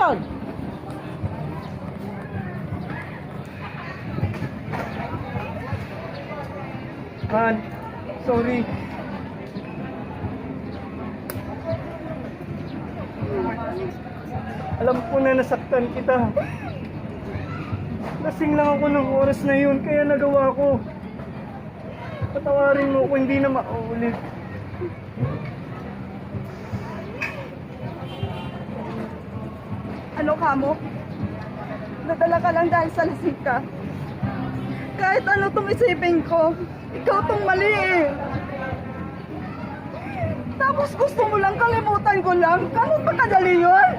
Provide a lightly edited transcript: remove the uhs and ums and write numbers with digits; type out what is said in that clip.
Action! Han, sorry. Alam ko na nasaktan kita. Lasing lang ako ng oras na yun, kaya nagawa ko. Patawarin mo kung hindi na mauulit. Ano ka mo? Nadala ka lang dahil sa lasing ka. Kahit ano tong isipin ko, ikaw tong mali eh. Tapos gusto mo lang kalimutan ko lang? Ganun ba kadali yun?